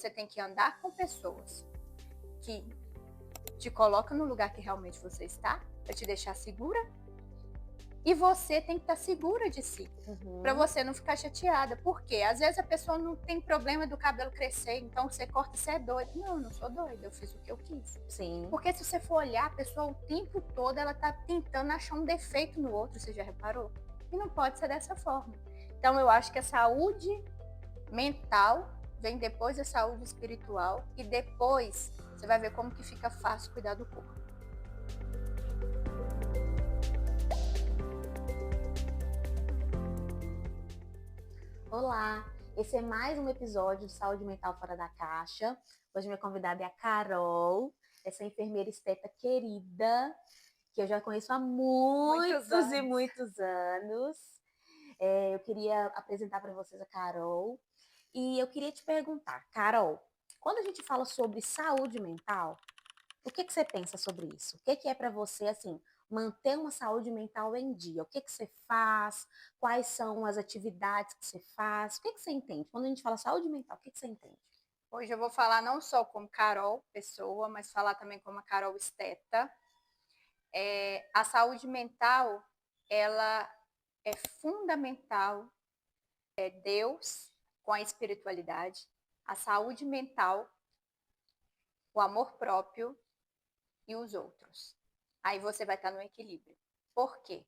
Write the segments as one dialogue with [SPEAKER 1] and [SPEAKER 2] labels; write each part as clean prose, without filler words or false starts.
[SPEAKER 1] você tem que andar com pessoas que te colocam no lugar que realmente você está, para te deixar segura. E você tem que estar segura de si, para você não ficar chateada. Por quê? Às vezes a pessoa não tem problema do cabelo crescer, então você corta, você é doida. Não, não sou doida, eu fiz o que eu quis.
[SPEAKER 2] Sim.
[SPEAKER 1] Porque se você for olhar, a pessoa o tempo todo, ela tá tentando achar um defeito no outro, você já reparou? E não pode ser dessa forma. Então eu acho que a saúde mental vem depois da saúde espiritual e depois você vai ver como que fica fácil cuidar do corpo.
[SPEAKER 2] Olá, esse é mais um episódio de Saúde Mental Fora da Caixa. Hoje minha convidada é a Carol, essa enfermeira esteta querida, que eu já conheço há muitos e muitos anos. Eu queria apresentar para vocês a Carol e eu queria te perguntar, Carol, quando a gente fala sobre saúde mental, o que você pensa sobre isso? O que é para você, assim, manter uma saúde mental em dia? O que você faz? Quais são as atividades que você faz? O que você entende? Quando a gente fala saúde mental, o que você entende?
[SPEAKER 1] Hoje eu vou falar não só como Carol, pessoa, mas falar também como a Carol esteta. A saúde mental, ela é fundamental, Deus com a espiritualidade, a saúde mental, o amor próprio e os outros. Aí você vai estar no equilíbrio. Por quê?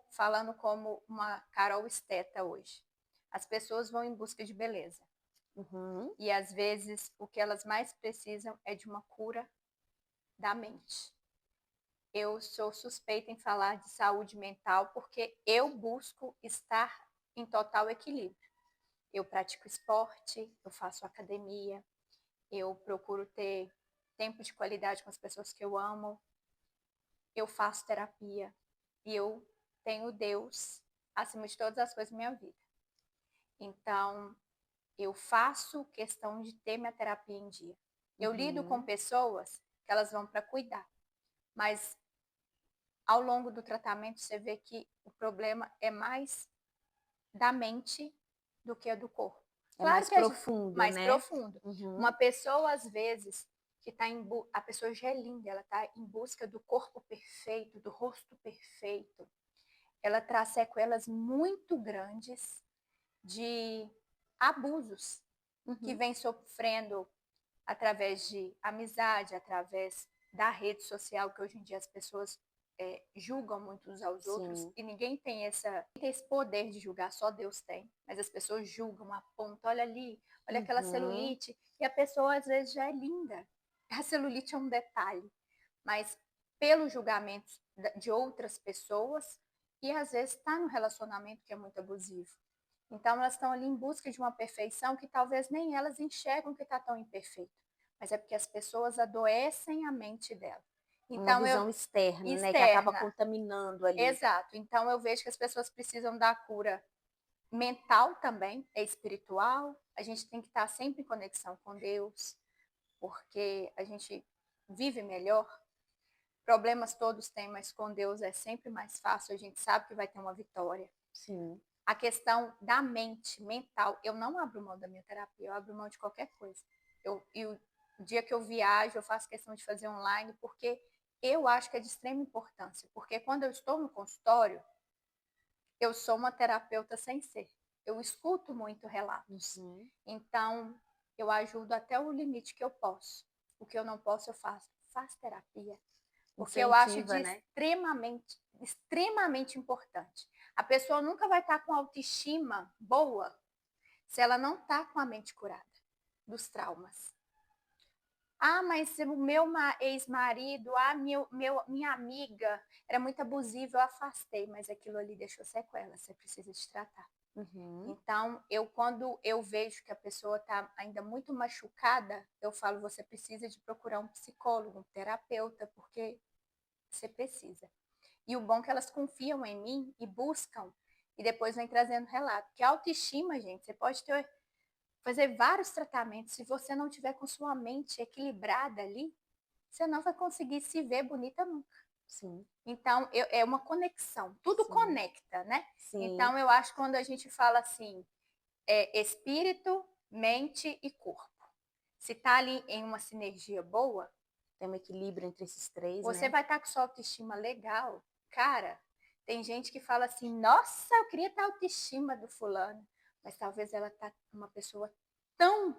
[SPEAKER 1] Falando como uma Carol esteta hoje, as pessoas vão em busca de beleza. E às vezes o que elas mais precisam é de uma cura da mente. Eu sou suspeita em falar de saúde mental porque eu busco estar em total equilíbrio. Eu pratico esporte, eu faço academia, eu procuro ter tempo de qualidade com as pessoas que eu amo, eu faço terapia e eu tenho Deus acima de todas as coisas na minha vida. Então, eu faço questão de ter minha terapia em dia. Eu lido com pessoas que elas vão para cuidar, mas ao longo do tratamento você vê que o problema é mais da mente do que do corpo.
[SPEAKER 2] Claro mais que profundo,
[SPEAKER 1] mais
[SPEAKER 2] né?
[SPEAKER 1] profundo. Uma pessoa, às vezes, que está a pessoa já é linda, ela está em busca do corpo perfeito, do rosto perfeito. Ela traz sequelas muito grandes de abusos que vem sofrendo através de amizade, através da rede social, que hoje em dia as pessoas julgam muito uns aos outros, e ninguém tem esse poder de julgar, só Deus tem, mas as pessoas julgam, apontam, olha ali, olha aquela celulite, e a pessoa às vezes já é linda, a celulite é um detalhe, mas pelo julgamento de outras pessoas, e às vezes está no relacionamento que é muito abusivo. Então elas estão ali em busca de uma perfeição que talvez nem elas enxergam que está tão imperfeito, mas é porque as pessoas adoecem a mente dela.
[SPEAKER 2] Então, uma visão externa, né? Que acaba contaminando ali.
[SPEAKER 1] Exato. Então eu vejo que as pessoas precisam da cura mental também, é espiritual. A gente tem que estar sempre em conexão com Deus, porque a gente vive melhor. Problemas todos têm, mas com Deus é sempre mais fácil. A gente sabe que vai ter uma vitória.
[SPEAKER 2] Sim.
[SPEAKER 1] A questão da mente, mental, eu não abro mão da minha terapia, eu abro mão de qualquer coisa. E o dia que eu viajo, eu faço questão de fazer online, porque eu acho que é de extrema importância. Porque quando eu estou no consultório, eu sou uma terapeuta sem ser. Eu escuto muito relatos. Então, eu ajudo até o limite que eu posso. O que eu não posso, eu faço. Faço terapia. Porque eu acho extremamente importante. A pessoa nunca vai estar com autoestima boa se ela não está com a mente curada dos traumas. Ah, mas o meu ex-marido, minha amiga era muito abusiva, eu afastei, mas aquilo ali deixou sequela, você precisa de tratar. Então, quando eu vejo que a pessoa está ainda muito machucada, eu falo, você precisa de procurar um psicólogo, um terapeuta, porque você precisa. E o bom é que elas confiam em mim e buscam, e depois vem trazendo relato. Que a autoestima, gente, você pode fazer vários tratamentos, se você não tiver com sua mente equilibrada ali, você não vai conseguir se ver bonita nunca.
[SPEAKER 2] Sim.
[SPEAKER 1] Então, é uma conexão, tudo conecta, né?
[SPEAKER 2] Sim.
[SPEAKER 1] Então, eu acho que quando a gente fala assim, espírito, mente e corpo. se tá ali em uma sinergia boa,
[SPEAKER 2] Tem um equilíbrio entre esses três,
[SPEAKER 1] você
[SPEAKER 2] né?
[SPEAKER 1] vai estar com sua autoestima legal. Cara, tem gente que fala assim, nossa, eu queria ter a autoestima do fulano. Mas talvez ela tá uma pessoa tão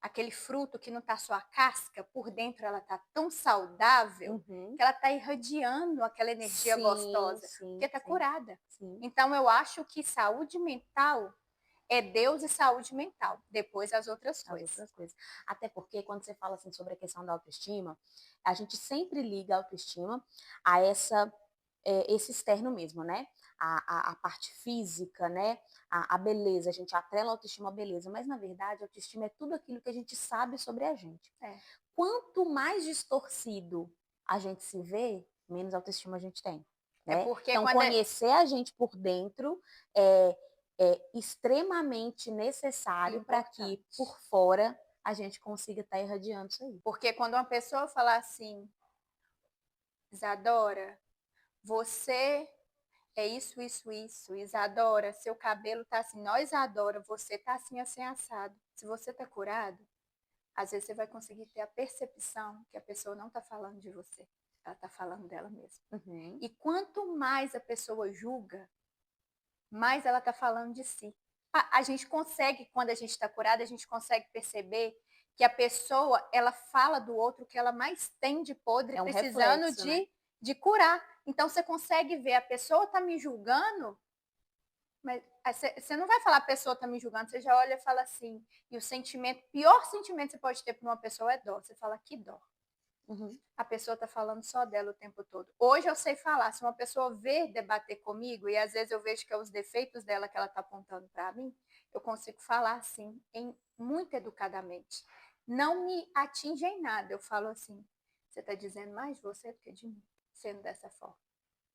[SPEAKER 1] aquele fruto que não está só a casca, por dentro ela está tão saudável
[SPEAKER 2] Uhum.
[SPEAKER 1] que ela está irradiando aquela energia
[SPEAKER 2] Sim,
[SPEAKER 1] gostosa, porque
[SPEAKER 2] sim,
[SPEAKER 1] está
[SPEAKER 2] sim,
[SPEAKER 1] curada.
[SPEAKER 2] sim.
[SPEAKER 1] Então eu acho que saúde mental é Deus e saúde mental, depois as outras
[SPEAKER 2] As
[SPEAKER 1] coisas.
[SPEAKER 2] outras coisas. Até porque quando você fala assim sobre a questão da autoestima, a gente sempre liga a autoestima a esse externo mesmo, né? A parte física, né? A beleza, a gente atrela a autoestima à beleza, mas na verdade a autoestima é tudo aquilo que a gente sabe sobre a gente.
[SPEAKER 1] É.
[SPEAKER 2] Quanto mais distorcido a gente se vê, menos autoestima a gente tem,
[SPEAKER 1] É
[SPEAKER 2] né?
[SPEAKER 1] porque
[SPEAKER 2] Então,
[SPEAKER 1] quando
[SPEAKER 2] conhecer a gente por dentro é extremamente
[SPEAKER 1] é
[SPEAKER 2] necessário para que
[SPEAKER 1] importante.
[SPEAKER 2] por fora a gente consiga estar irradiando isso aí.
[SPEAKER 1] Porque quando uma pessoa fala assim, Isadora, você é isso. Isadora, seu cabelo tá assim. Não, Isadora, você tá assim assado. Se você tá curado, às vezes você vai conseguir ter a percepção que a pessoa não tá falando de você. Ela tá falando dela mesma.
[SPEAKER 2] Uhum.
[SPEAKER 1] E quanto mais a pessoa julga, mais ela tá falando de si. A gente consegue, quando a gente está curada, a gente consegue perceber que a pessoa, ela fala do outro que ela mais tem de podre,
[SPEAKER 2] É um
[SPEAKER 1] precisando
[SPEAKER 2] reflexo, né?
[SPEAKER 1] de curar. Então você consegue ver, a pessoa tá me julgando, mas você não vai falar a pessoa tá me julgando, você já olha e fala assim, e o sentimento, pior sentimento que você pode ter para uma pessoa é dó. Você fala que dó.
[SPEAKER 2] Uhum.
[SPEAKER 1] A pessoa tá falando só dela o tempo todo. Hoje eu sei falar, se uma pessoa ver debater comigo, e às vezes eu vejo que é os defeitos dela que ela tá apontando para mim, eu consigo falar assim, muito educadamente. Não me atinge em nada. Eu falo assim, você tá dizendo mais de você do que de mim, sendo dessa forma.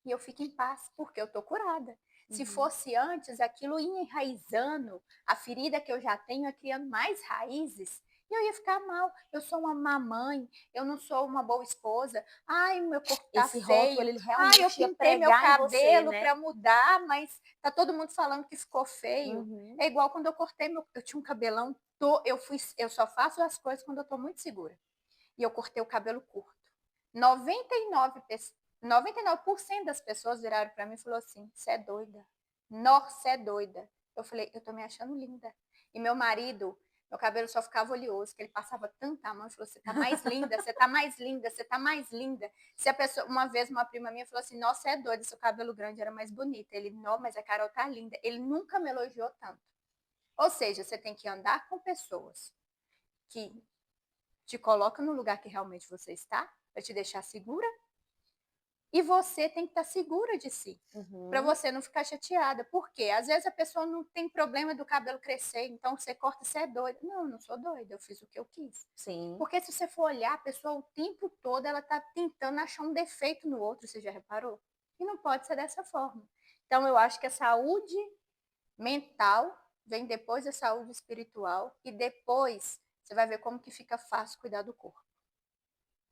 [SPEAKER 1] E eu fico em paz, porque eu tô curada. Se
[SPEAKER 2] Uhum.
[SPEAKER 1] fosse antes, aquilo ia enraizando, a ferida que eu já tenho ia criando mais raízes, e eu ia ficar mal. Eu sou uma mamãe, eu não sou uma boa esposa. Ai, meu corpo tá
[SPEAKER 2] Esse rótulo,
[SPEAKER 1] feio.
[SPEAKER 2] ele
[SPEAKER 1] Ai, eu
[SPEAKER 2] realmente ia
[SPEAKER 1] pintei meu
[SPEAKER 2] pregar em você,
[SPEAKER 1] cabelo
[SPEAKER 2] né?
[SPEAKER 1] para mudar, mas tá todo mundo falando que ficou feio.
[SPEAKER 2] Uhum.
[SPEAKER 1] É igual quando eu cortei eu tinha um cabelão, eu só faço as coisas quando eu tô muito segura. E eu cortei o cabelo curto. 99 99% das pessoas viraram para mim e falou assim: "Você é doida. Nossa, é doida". Eu falei: "Eu tô me achando linda". E meu marido, meu cabelo só ficava oleoso, que ele passava tanta mão e falou: "Você tá mais linda, você tá mais linda, você tá mais linda". Se a pessoa, uma vez uma prima minha falou assim: "Nossa, é doida, seu cabelo grande era mais bonito". Ele: "Não, mas a Carol tá linda". Ele nunca me elogiou tanto. Ou seja, você tem que andar com pessoas que te colocam no lugar que realmente você está, para te deixar segura. E você tem que estar segura de si, para
[SPEAKER 2] Uhum.
[SPEAKER 1] você não ficar chateada. Por quê? Às vezes a pessoa não tem problema do cabelo crescer, então você corta, você é doida. Não, não sou doida, eu fiz o que eu quis.
[SPEAKER 2] Sim.
[SPEAKER 1] Porque se você for olhar, a pessoa o tempo todo ela está tentando achar um defeito no outro, você já reparou? E não pode ser dessa forma. Então eu acho que a saúde mental vem depois da saúde espiritual e depois você vai ver como que fica fácil cuidar do corpo.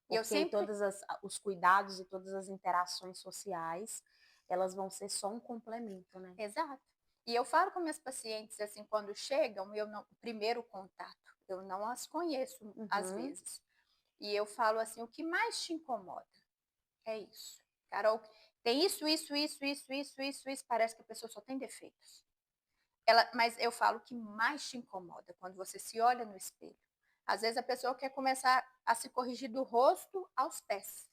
[SPEAKER 1] E eu
[SPEAKER 2] Porque
[SPEAKER 1] sempre.
[SPEAKER 2] todos os cuidados e todas as interações sociais, elas vão ser só um complemento, né?
[SPEAKER 1] Exato. E eu falo com minhas pacientes assim, quando chegam, eu não, primeiro contato, eu não as conheço às
[SPEAKER 2] Uhum.
[SPEAKER 1] vezes. E eu falo assim, o que mais te incomoda? É isso. Carol, tem isso, parece que a pessoa só tem defeitos. Mas eu falo o que mais te incomoda quando você se olha no espelho. Às vezes a pessoa quer começar a se corrigir do rosto aos pés.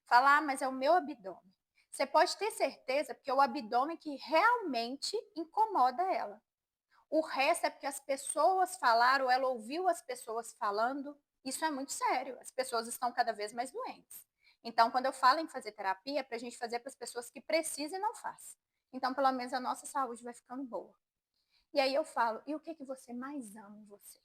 [SPEAKER 1] Falar, ah, mas é o meu abdômen. Você pode ter certeza, porque é o abdômen que realmente incomoda ela. O resto é porque as pessoas falaram, ela ouviu as pessoas falando. Isso é muito sério. As pessoas estão cada vez mais doentes. Então, quando eu falo em fazer terapia, é para a gente fazer para as pessoas que precisam e não faz. Então, pelo menos a nossa saúde vai ficando boa. E aí eu falo, e o que, que você mais ama em você?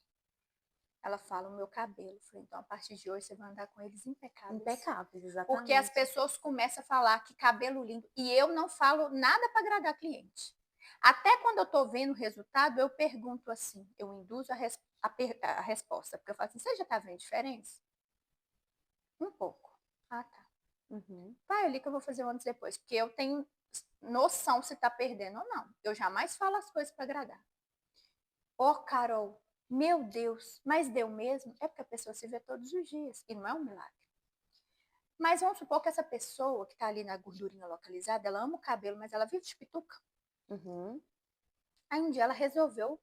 [SPEAKER 1] Ela fala, o meu cabelo. Eu falei, então, a partir de hoje, você vai andar com eles impecáveis.
[SPEAKER 2] Impecáveis,
[SPEAKER 1] Porque as
[SPEAKER 2] exatamente.
[SPEAKER 1] pessoas começam a falar que cabelo lindo. E eu não falo nada para agradar cliente. Até quando eu estou vendo o resultado, eu pergunto assim, eu induzo a resposta. Porque eu falo assim, você já está vendo diferença? Um pouco. Ah, tá.
[SPEAKER 2] Uhum.
[SPEAKER 1] Vai ali que eu vou fazer um antes e depois. Porque eu tenho noção se está perdendo ou não. Eu jamais falo as coisas para agradar. Ô, Carol, Meu Deus, mas deu mesmo? É porque a pessoa se vê todos os dias e não é um milagre. Mas vamos supor que essa pessoa que está ali na gordurinha localizada, ela ama o cabelo, mas ela vive de pituca. Aí um dia ela resolveu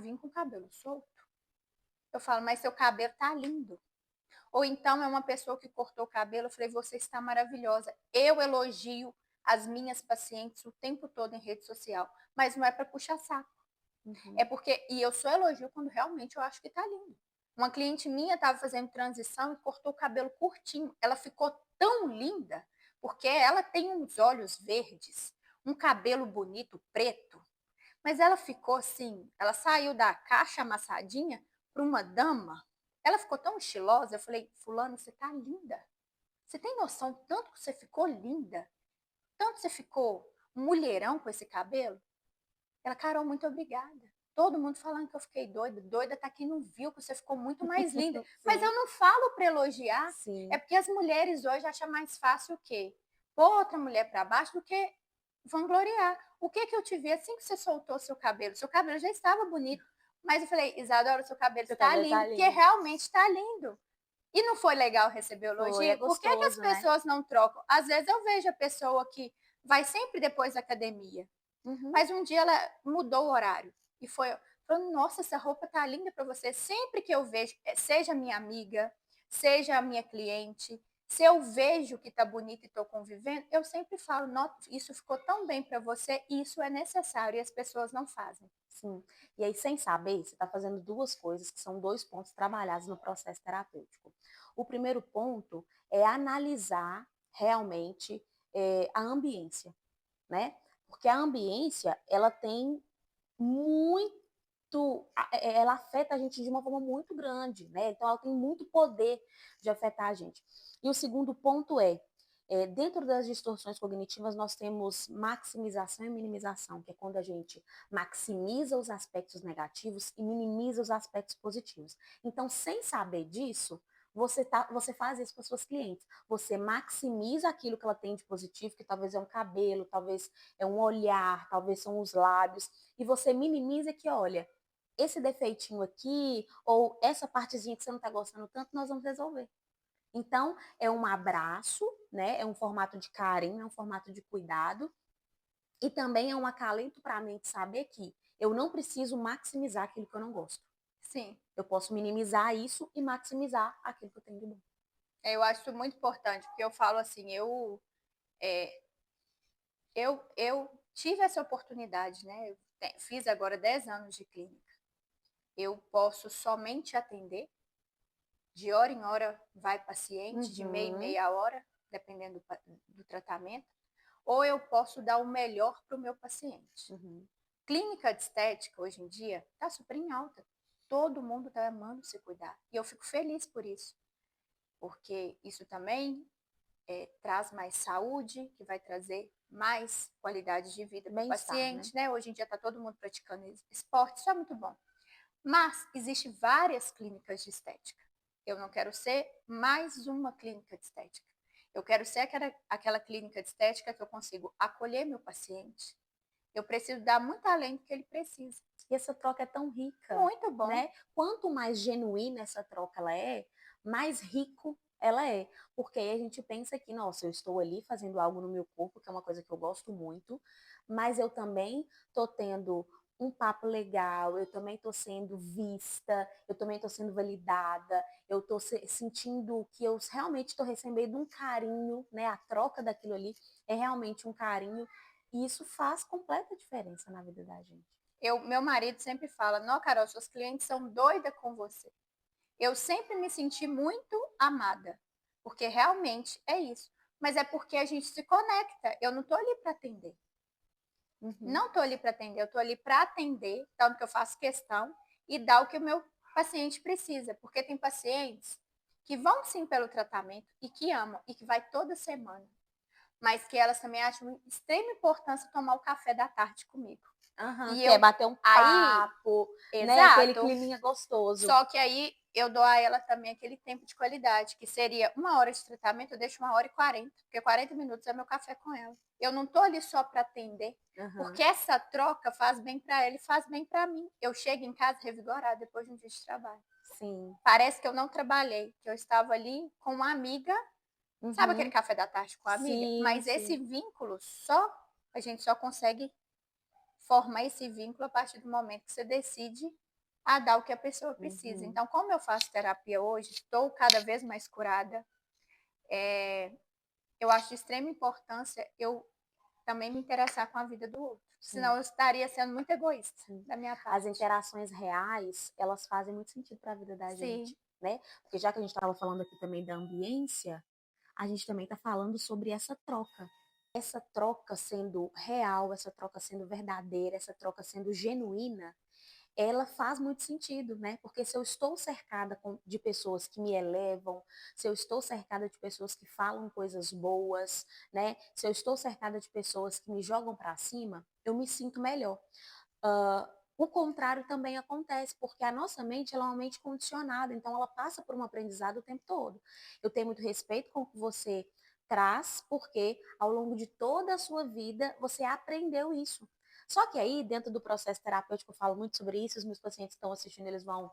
[SPEAKER 1] vir com o cabelo solto. Eu falo, mas seu cabelo tá lindo. Ou então é uma pessoa que cortou o cabelo, eu falei, você está maravilhosa. Eu elogio as minhas pacientes o tempo todo em rede social, mas não é para puxar saco. É porque, e eu só elogio quando realmente eu acho que tá lindo. Uma cliente minha estava fazendo transição e cortou o cabelo curtinho. Ela ficou tão linda, porque ela tem uns olhos verdes, um cabelo bonito, preto. Mas ela ficou assim, ela saiu da caixa amassadinha para uma dama. Ela ficou tão estilosa, eu falei, fulano, você tá linda. Você tem noção tanto que você ficou linda? Tanto que você ficou mulherão com esse cabelo? Ela, Carol, muito obrigada. Todo mundo falando que eu fiquei doida. Doida tá quem não viu, que você ficou muito mais linda. Mas eu não falo para elogiar.
[SPEAKER 2] Sim.
[SPEAKER 1] É porque as mulheres hoje acham mais fácil o quê? Pôr outra mulher para baixo do que vangloriar. O que eu te vi assim que você soltou seu cabelo? Seu cabelo já estava bonito. Mas eu falei, Isadora, seu cabelo está lindo, porque realmente está lindo. E não foi legal receber elogio? Por que as pessoas não trocam? Às vezes eu vejo a pessoa que vai sempre depois da academia. Mas um dia ela mudou o horário e falou, nossa, essa roupa tá linda para você. Sempre que eu vejo, seja minha amiga, seja a minha cliente, se eu vejo que tá bonito e estou convivendo, eu sempre falo, isso ficou tão bem para você, isso é necessário e as pessoas não fazem.
[SPEAKER 2] Sim. E aí, sem saber, você está fazendo duas coisas que são 2 pontos trabalhados no processo terapêutico. O primeiro ponto é analisar realmente a ambiência, né? Porque a ambiência, ela tem ela afeta a gente de uma forma muito grande, né? Então ela tem muito poder de afetar a gente. E o segundo ponto dentro das distorções cognitivas nós temos maximização e minimização, que é quando a gente maximiza os aspectos negativos e minimiza os aspectos positivos. Então, sem saber disso, você faz isso com as suas clientes. Você maximiza aquilo que ela tem de positivo, que talvez é um cabelo, talvez é um olhar, talvez são os lábios, e você minimiza que, olha, esse defeitinho aqui, ou essa partezinha que você não está gostando tanto, nós vamos resolver. Então, é um abraço, né? É um formato de carinho, é um formato de cuidado, e também é um acalento para a mente saber que eu não preciso maximizar aquilo que eu não gosto.
[SPEAKER 1] Sim.
[SPEAKER 2] Eu posso minimizar isso e maximizar aquilo que eu tenho de bom.
[SPEAKER 1] Eu acho isso muito importante, porque eu falo assim, eu tive essa oportunidade, né? Eu fiz agora 10 anos de clínica. Eu posso somente atender, de hora em hora vai paciente, de meia em meia hora, dependendo do tratamento, ou eu posso dar o melhor para o meu paciente. Clínica de estética, hoje em dia, está super em alta. Todo mundo está amando se cuidar. E eu fico feliz por isso, porque isso também traz mais saúde, que vai trazer mais qualidade de vida para o paciente, né? Hoje em dia está todo mundo praticando esporte, isso é muito bom. Mas existem várias clínicas de estética. Eu não quero ser mais uma clínica de estética. Eu quero ser aquela clínica de estética que eu consigo acolher meu paciente. Eu preciso dar muito além do que ele precisa.
[SPEAKER 2] E essa troca é tão rica.
[SPEAKER 1] Muito bom.
[SPEAKER 2] Né? Quanto mais genuína essa troca ela mais rico ela é. Porque aí a gente pensa que, nossa, eu estou ali fazendo algo no meu corpo, que é uma coisa que eu gosto muito, mas eu também estou tendo um papo legal, eu também estou sendo vista, eu também estou sendo validada, eu estou sentindo que eu realmente estou recebendo um carinho, né? A troca daquilo ali é realmente um carinho, e isso faz completa diferença na vida da gente.
[SPEAKER 1] Meu marido sempre fala, não, Carol, seus clientes são doidas com você. Eu sempre me senti muito amada, porque realmente é isso. Mas é porque a gente se conecta. Eu não estou ali para atender. Não estou ali para atender, eu estou ali para atender, tanto que eu faço questão, e dar o que o meu paciente precisa. Porque tem pacientes que vão sim pelo tratamento e que amam, e que vai toda semana. Mas que elas também acham de extrema importância tomar o café da tarde comigo.
[SPEAKER 2] E bater um papo, né? Aquele climinha gostoso.
[SPEAKER 1] Só que aí eu dou a ela também aquele tempo de qualidade, que seria 1 hora de tratamento, eu deixo 1 hora e 40, porque 40 minutos é meu café com ela. Eu não tô ali só para atender, porque essa troca faz bem para ela e faz bem para mim. Eu chego em casa revigorada depois de um dia de trabalho.
[SPEAKER 2] Sim.
[SPEAKER 1] Parece que eu não trabalhei, que eu estava ali com uma amiga, sabe aquele café da tarde com a amiga?
[SPEAKER 2] Sim,
[SPEAKER 1] Mas esse vínculo a gente só consegue formar esse vínculo a partir do momento que você decide a dar o que a pessoa precisa. Então, como eu faço terapia hoje, estou cada vez mais curada, eu acho de extrema importância eu também me interessar com a vida do outro. Senão eu estaria sendo muito egoísta da minha parte.
[SPEAKER 2] As interações reais, elas fazem muito sentido para a vida da gente, né? Porque já que a gente estava falando aqui também da ambiência, a gente também está falando sobre essa troca. Essa troca sendo real, essa troca sendo verdadeira, essa troca sendo genuína, ela faz muito sentido, né? Porque se eu estou cercada de pessoas que me elevam, se eu estou cercada de pessoas que falam coisas boas, né? Se eu estou cercada de pessoas que me jogam para cima, eu me sinto melhor. O contrário também acontece, porque a nossa mente ela é uma mente condicionada, então ela passa por um aprendizado o tempo todo. Eu tenho muito respeito com o que você traz, porque ao longo de toda a sua vida você aprendeu isso. Só que aí, dentro do processo terapêutico, eu falo muito sobre isso, os meus pacientes que estão assistindo, eles vão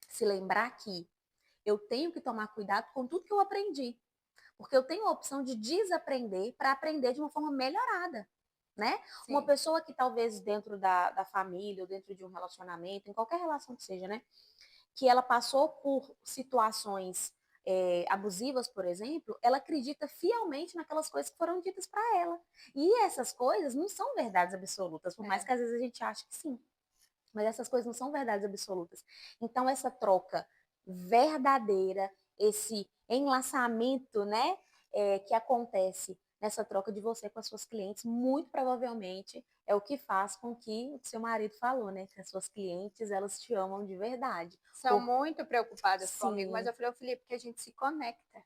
[SPEAKER 2] se lembrar que eu tenho que tomar cuidado com tudo que eu aprendi. Porque eu tenho a opção de desaprender para aprender de uma forma melhorada, né?
[SPEAKER 1] Sim.
[SPEAKER 2] Uma pessoa que talvez dentro da família ou dentro de um relacionamento, em qualquer relação que seja, né? Que ela passou por situações abusivas, por exemplo, ela acredita fielmente naquelas coisas que foram ditas para ela. E essas coisas não são verdades absolutas, por mais que às vezes a gente ache que sim. Mas essas coisas não são verdades absolutas. Então, essa troca verdadeira, esse enlaçamento, né, que acontece nessa troca de você com as suas clientes, muito provavelmente é o que faz com que o seu marido falou, né, que as suas clientes, elas te amam de verdade.
[SPEAKER 1] São muito preocupadas comigo, mas eu falei, Felipe, porque a gente se conecta.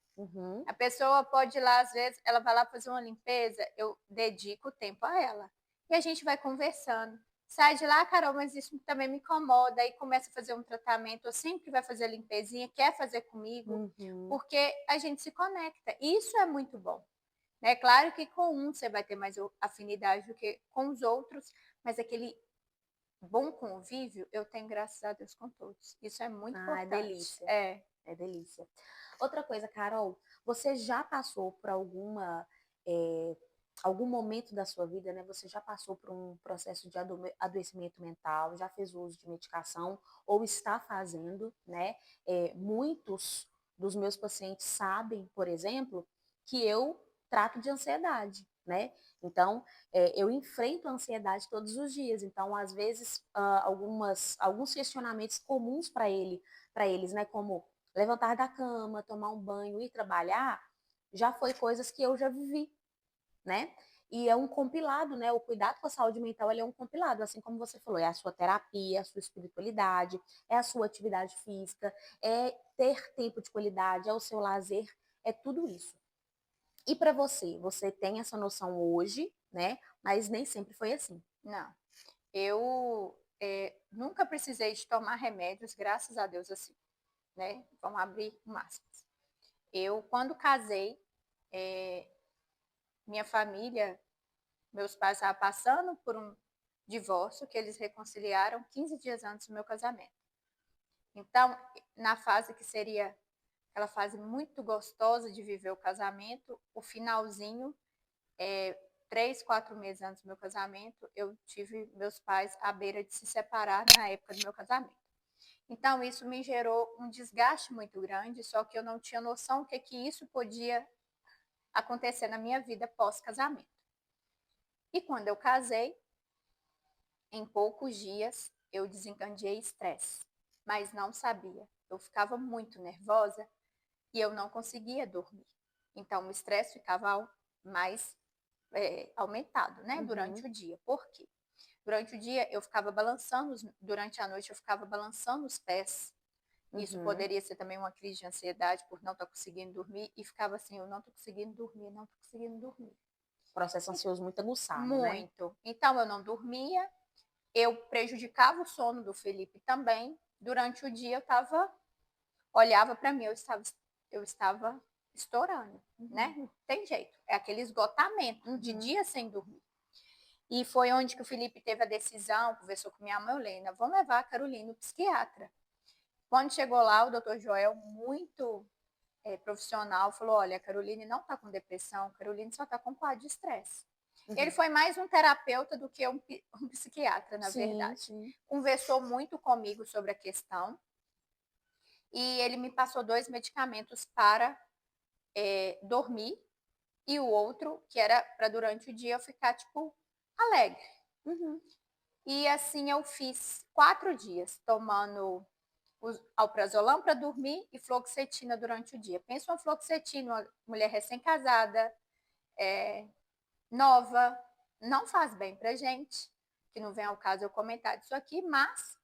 [SPEAKER 1] A pessoa pode ir lá, às vezes, ela vai lá fazer uma limpeza, eu dedico tempo a ela. E a gente vai conversando. Sai de lá, Carol, mas isso também me incomoda. Aí começa a fazer um tratamento, eu sempre vai fazer a limpezinha, quer fazer comigo, porque a gente se conecta. Isso é muito bom. É claro que com um você vai ter mais afinidade do que com os outros, mas aquele bom convívio eu tenho, graças a Deus, com todos. Isso é muito importante.
[SPEAKER 2] É delícia. É delícia. Outra coisa, Carol, você já passou por algum momento da sua vida, né? Você já passou por um processo de adoecimento mental, já fez uso de medicação ou está fazendo, né? Muitos dos meus pacientes sabem, por exemplo, que eu trato de ansiedade, né? Então, eu enfrento a ansiedade todos os dias. Então, às vezes, alguns questionamentos comuns para eles, né? Como levantar da cama, tomar um banho, ir trabalhar, já foi coisas que eu já vivi, né? E é um compilado, né? O cuidado com a saúde mental ele é um compilado, assim como você falou, é a sua terapia, é a sua espiritualidade, é a sua atividade física, é ter tempo de qualidade, é o seu lazer, é tudo isso. E para você tem essa noção hoje, né? Mas nem sempre foi assim.
[SPEAKER 1] Não. Eu nunca precisei de tomar remédios, graças a Deus, assim, né? Vamos abrir máscaras. Eu, quando casei, minha família, meus pais estavam passando por um divórcio que eles reconciliaram 15 dias antes do meu casamento. Então, na fase que seria aquela fase muito gostosa de viver o casamento, o finalzinho, 3, 4 meses antes do meu casamento, eu tive meus pais à beira de se separar na época do meu casamento. Então, isso me gerou um desgaste muito grande, só que eu não tinha noção do que isso podia acontecer na minha vida pós-casamento. E quando eu casei, em poucos dias, eu desencadeei estresse, mas não sabia. Eu ficava muito nervosa e eu não conseguia dormir. Então, o estresse ficava mais aumentado, né, durante o dia. Por quê? Durante o dia eu ficava balançando, durante a noite eu ficava balançando os pés. Isso poderia ser também uma crise de ansiedade por não estar conseguindo dormir e ficava assim, eu não estou conseguindo dormir, não estou conseguindo dormir.
[SPEAKER 2] Processo ansioso muito aguçado, né?
[SPEAKER 1] Muito. Então eu não dormia, eu prejudicava o sono do Felipe também. Durante o dia eu estava olhava para mim, eu estava estourando, né? Não tem jeito. É aquele esgotamento de dia sem dormir. E foi onde que o Felipe teve a decisão, conversou com minha mãe, Helena, vamos levar a Carolina no psiquiatra. Quando chegou lá, o doutor Joel, muito profissional, falou, olha, a Caroline não está com depressão, a Caroline só está com quadro de estresse. Ele foi mais um terapeuta do que um psiquiatra, na verdade.
[SPEAKER 2] Sim.
[SPEAKER 1] Conversou muito comigo sobre a questão e ele me passou 2 medicamentos para dormir e o outro que era para durante o dia eu ficar, tipo, alegre. E assim eu fiz 4 dias tomando alprazolam para dormir e fluoxetina durante o dia. Pensa uma fluoxetina, uma mulher recém-casada, nova, não faz bem pra gente, que não vem ao caso eu comentar disso aqui, mas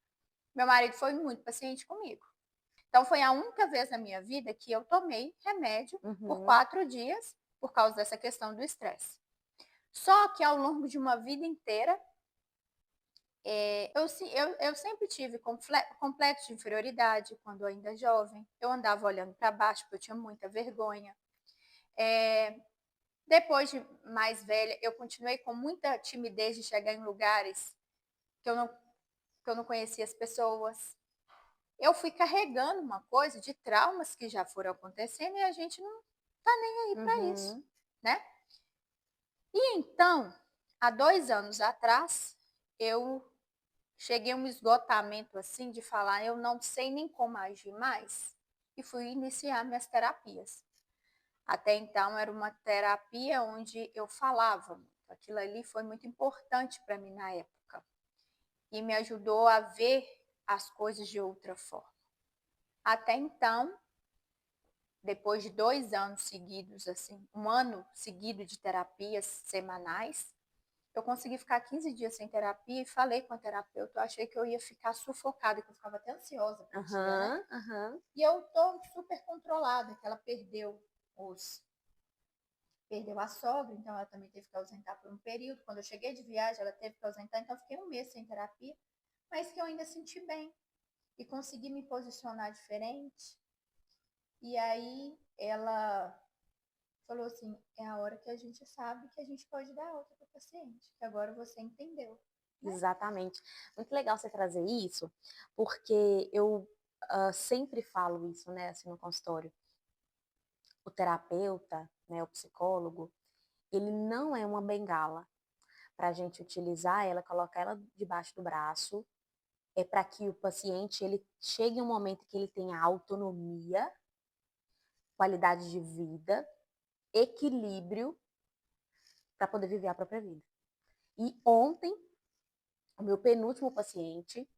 [SPEAKER 1] meu marido foi muito paciente comigo. Então foi a única vez na minha vida que eu tomei remédio por 4 dias por causa dessa questão do estresse. Só que ao longo de uma vida inteira, eu sempre tive complexo de inferioridade quando ainda jovem. Eu andava olhando para baixo porque eu tinha muita vergonha. Depois de mais velha, eu continuei com muita timidez de chegar em lugares que eu não conhecia as pessoas. Eu fui carregando uma coisa de traumas que já foram acontecendo e a gente não tá nem aí para isso, né? E então, há 2 anos atrás, eu cheguei a um esgotamento assim de falar, eu não sei nem como agir mais, e fui iniciar minhas terapias. Até então era uma terapia onde eu falava muito. Aquilo ali foi muito importante para mim na época e me ajudou a ver as coisas de outra forma. Até então, depois de 2 anos seguidos, assim, 1 ano seguido de terapias semanais, eu consegui ficar 15 dias sem terapia e falei com a terapeuta, eu achei que eu ia ficar sufocada, que eu ficava até ansiosa pro dia, né? E eu tô super controlada, que ela perdeu a sogra, então ela também teve que ausentar por um período. Quando eu cheguei de viagem, ela teve que ausentar, então eu fiquei 1 mês sem terapia, mas que eu ainda senti bem e consegui me posicionar diferente. E aí ela falou assim, é a hora que a gente sabe que a gente pode dar alta para o paciente, que agora você entendeu.
[SPEAKER 2] Né? Exatamente. Muito legal você trazer isso, porque eu sempre falo isso, né, assim, no consultório. O terapeuta, né, o psicólogo, ele não é uma bengala para a gente utilizar ela, colocar ela debaixo do braço, para que o paciente ele chegue em um momento que ele tenha autonomia, qualidade de vida, equilíbrio para poder viver a própria vida. E ontem, o meu penúltimo paciente,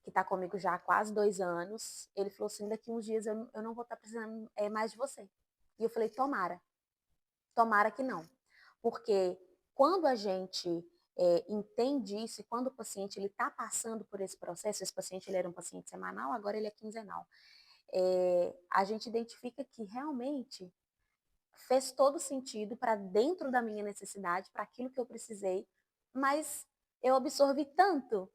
[SPEAKER 2] que está comigo já há quase 2 anos, ele falou assim, daqui uns dias eu não vou estar precisando mais de você. E eu falei, tomara que não. Porque quando a gente entende isso, e quando o paciente está passando por esse processo, esse paciente ele era um paciente semanal, agora ele é quinzenal, a gente identifica que realmente fez todo sentido para dentro da minha necessidade, para aquilo que eu precisei, mas eu absorvi tanto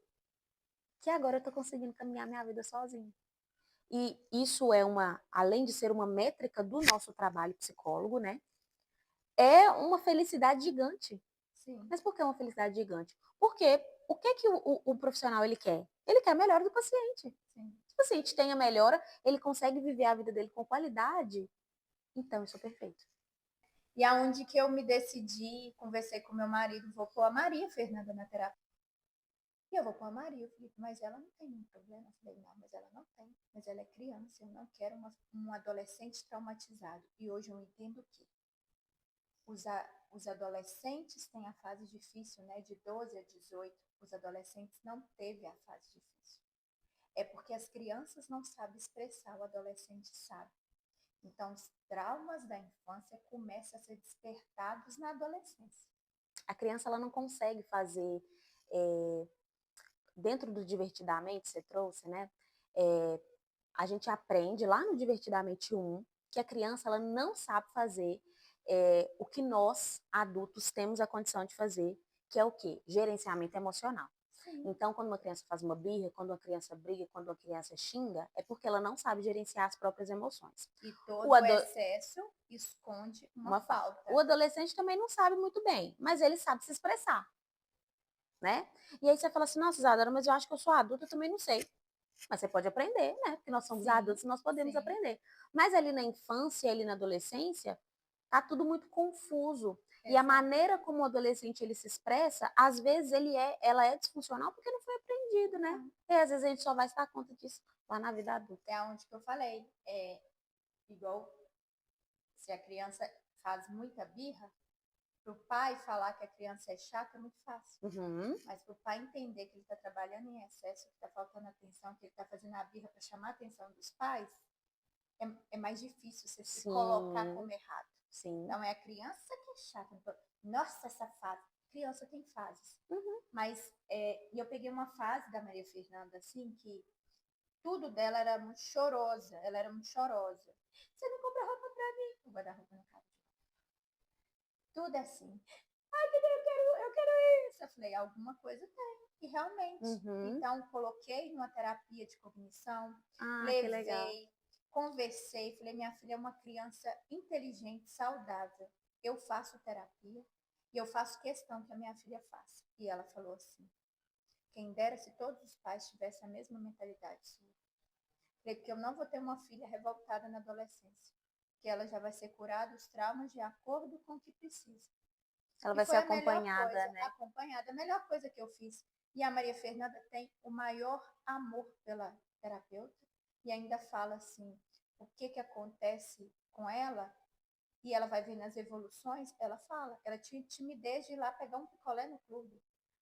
[SPEAKER 2] que agora eu estou conseguindo caminhar minha vida sozinha. E isso é além de ser uma métrica do nosso trabalho psicólogo, né? É uma felicidade gigante.
[SPEAKER 1] Sim.
[SPEAKER 2] Mas por que uma felicidade gigante? Porque o que o profissional ele quer? Ele quer a melhora do paciente.
[SPEAKER 1] Sim.
[SPEAKER 2] Se o paciente tem a melhora, ele consegue viver a vida dele com qualidade, então isso é perfeito.
[SPEAKER 1] E aonde que eu me decidi, conversei com meu marido, vou pôr a Maria Fernanda na terapia. E eu vou pôr a Maria, Felipe, mas ela não tem nenhum problema. Eu falei, não, mas ela não tem. Mas ela é criança, eu não quero um adolescente traumatizado. E hoje eu entendo que os adolescentes têm a fase difícil, né? De 12 a 18, os adolescentes não teve a fase difícil. É porque as crianças não sabem expressar, o adolescente sabe. Então, os traumas da infância começam a ser despertados na adolescência.
[SPEAKER 2] A criança ela não consegue fazer, dentro do Divertidamente, você trouxe, né? A gente aprende lá no Divertidamente 1 que a criança ela não sabe fazer o que nós, adultos, temos a condição de fazer, que é o quê? Gerenciamento emocional.
[SPEAKER 1] Sim.
[SPEAKER 2] Então, quando uma criança faz uma birra, quando uma criança briga, quando uma criança xinga, é porque ela não sabe gerenciar as próprias emoções.
[SPEAKER 1] E todo excesso esconde uma falta.
[SPEAKER 2] O adolescente também não sabe muito bem, mas ele sabe se expressar, né? E aí você fala assim, nossa, Isadora, mas eu acho que eu sou adulta, eu também não sei. Mas você pode aprender, né? Porque nós somos adultos, nós podemos aprender. Mas ali na infância, ali na adolescência, tá tudo muito confuso. E a maneira como o adolescente ele se expressa, às vezes ela é disfuncional porque não foi aprendido, né? E às vezes a gente só vai se dar conta disso lá na vida adulta.
[SPEAKER 1] É onde que eu falei, igual se a criança faz muita birra, para o pai falar que a criança é chata é muito fácil. Mas para o pai entender que ele está trabalhando em excesso, que está faltando atenção, que ele está fazendo a birra para chamar a atenção dos pais, é mais difícil você se colocar como errado.
[SPEAKER 2] Sim.
[SPEAKER 1] Então é a criança que é chata. Nossa, essa fase. Criança tem fases. Mas e eu peguei uma fase da Maria Fernanda assim que tudo dela era muito chorosa. Ela era muito chorosa. Você não compra roupa pra mim? O guarda-roupa no carro. Tudo assim. Ai, eu quero isso. Eu falei, alguma coisa tem. E realmente. Então, coloquei numa terapia de cognição, levei, conversei, falei, minha filha é uma criança inteligente, saudável. Eu faço terapia e eu faço questão que a minha filha faça. E ela falou assim, quem dera se todos os pais tivessem a mesma mentalidade sua. Falei, porque eu não vou ter uma filha revoltada na adolescência. Que ela já vai ser curada os traumas de acordo com o que precisa.
[SPEAKER 2] Ela vai ser acompanhada, né?
[SPEAKER 1] Acompanhada, a melhor coisa que eu fiz. E a Maria Fernanda tem o maior amor pela terapeuta e ainda fala assim, o que acontece com ela, e ela vai ver nas evoluções, ela fala, ela tinha timidez de ir lá pegar um picolé no clube.